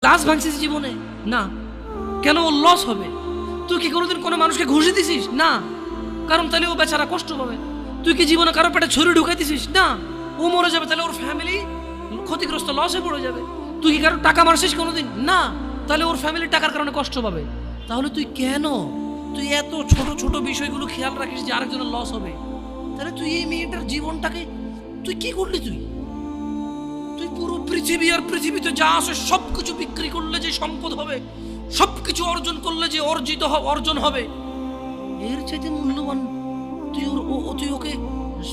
Glass ভাঙছিস জীবনে? না। কেন? ওর লস হবে। তুই কি কোনোদিন কোনো মানুষকে ঘুষি দিছিস? না। কারণ তাহলে ও বেচারা কষ্ট পাবে। তুই কি জীবনে কারো পেটে ছুরি ঢুকাই দিছিস? না। ও মরে যাবে, তাহলে ওর ফ্যামিলি ক্ষতিগ্রস্ত, লসে পড়ে যাবে। তুই কি কারো টাকা মারছিস কোনোদিন? না। তাহলে ওর ফ্যামিলি টাকার কারণে কষ্ট পাবে। তাহলে তুই কেন এত ছোট ছোট বিষয়গুলো খেয়াল রাখিস যে আরেকজনের লস হবে? তাহলে তুই এই মেয়েটার জীবনটাকে তুই কি করলি? তুই পুরো পৃথিবী আর পৃথিবীতে যা আছে সবকিছু বিক্রি করলে যে সম্পদ হবে, সবকিছু অর্জন করলে যে অর্জন হবে, এর চাইতে মূল্যবান তুই ওকে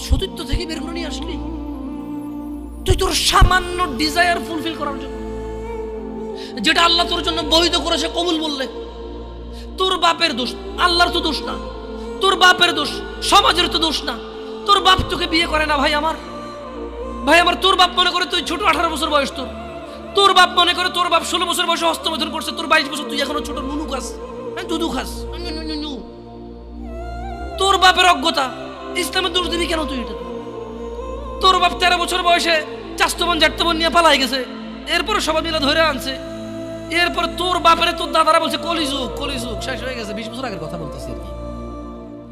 সতীত্ব থেকে বের করে নিয়ে আসলি। তুই তোর সামান্য ডিজায়ার ফুলফিল করার জন্য, যেটা আল্লাহ তোর জন্য বৈধ করেছে, কবুল বললে তোর বাপের দোষ, আল্লাহর তো দোষ না। তোর বাপের দোষ, সমাজের তো দোষ না। তোর বাপ তোকে বিয়ে করে না ভাই আমার। তোর বাপ মনে করে তুই ছোট, 18 বছর বয়স তোর বাপ মনে করে তোর বাপ 16 বছর বয়সে হস্তমৈথুন করছে, তোর 22 বছর, তুই এখনো ছোট নুনু খাস, দুধু খাস। তোর বাপের অজ্ঞতা, ইসলামের দোষ দিবি কেন তুই? এটা তোর বাপ 13 বছর বয়সে চাস্তবন জাটতবন নিয়ে পালাই গেছে, এরপরে সবাই মিলে ধরে আনছে। এরপরে তোর বাপের তোর দাদারা বলছে কলিযুগ শেষ হয়ে গেছে। 20 বছর আগের কথা বলতেছি আর কি।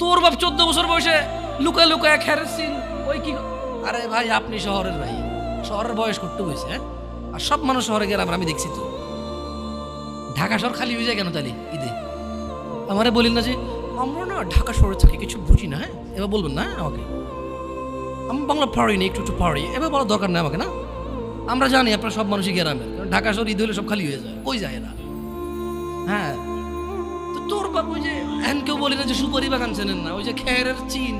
তোর বাপ 14 বছর বয়সে লুকায় লুকায় খেরেছিন ওই কি। আরে ভাই, আপনি শহরের ভাই, শহরের বয়স করতে হয়েছে। হ্যাঁ, আর সব মানুষ শহরে গেলাম, আমি দেখছি তো। ঢাকা শহর খালি হয়ে যায় কেন তাহলে ঈদে? আমারে বলিন না যে আমরা না ঢাকা শহরে থাকি, কিছু বুঝি না। হ্যাঁ, এবার বলবেন না আমাকে, আমি বাংলা পারি না, একটু পারি, এবার বলার দরকার নেই আমাকে। না, আমরা জানি আপনারা সব মানুষই গ্রামের, কারণ ঢাকা শহর ঈদ হলে সব খালি হয়ে যায়, কই যায় এরা। হ্যাঁ, তো তোর বাপ ওই যে এখন কেউ বলি না যে সুপারি বাগান চেনেন না, ওই যে খেরের চিন,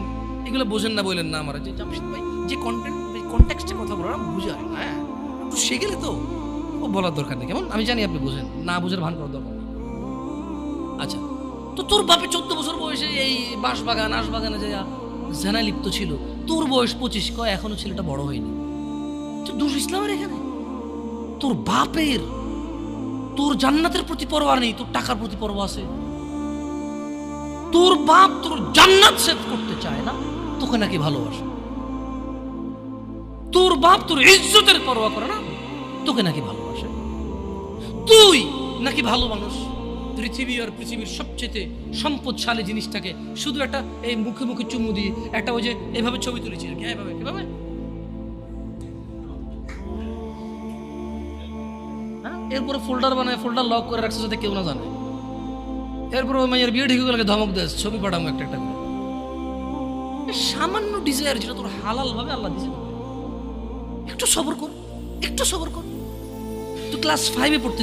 এগুলো বোঝেন না, বললেন না আমার যে জামশেদ ভাই যে কনটেক্সটে কথা বলার বুঝে আর না। হ্যাঁ, একটু শিখলে তো ও বলার দরকার নেই, কেমন? আমি জানি আপনি বোঝেন না, বুঝের ভান করার দরকার নেই। আচ্ছা, তো তোর বাপে 14 বছর বয়সে এই আশবাগানে যে জেনায় লিপ্ত ছিল, তোর বয়স 25, কয় এখনো ছেলেটা বড় হয়নি। তুই দোষ ইসলামের এখানে? তোর বাপের, তোর জান্নাতের প্রতি পরোয়া নেই, তোর টাকার প্রতি পরোয়া আছে। তোর বাপ তোর জান্নাত সেভ করতে চায় না, তোকে নাকি ভালোবাসে। তোর বাপ তোর ইজ্জতের পরোয়া করে না, তোকে নাকি ভালোবাসে। তুই নাকি ভালো মানুষ, পৃথিবী আর পৃথিবীর সবচেয়ে সম্পদশালী জিনিসটাকে শুধু একটা এই মুখে মুখে চুমু দিয়ে একটা ওই যে এভাবে ছবি তুলেছি আর কি। এভাবে এরপরে ফোল্ডার বানায়, ফোল্ডার লক করে রাখছে যাতে কেউ না জানে। এরপরে ওই মাইয়ের বিয়ে ঢেকে গেলে ধমক দেয়, ছবি পাঠাবো একটা করে। সামান্য ডিজায়ার যেটা তোর হালাল ভাবে আল্লাহ দিয়েছে, একটু সবর কর। তুই ক্লাস 5-এ পড়তেছিস।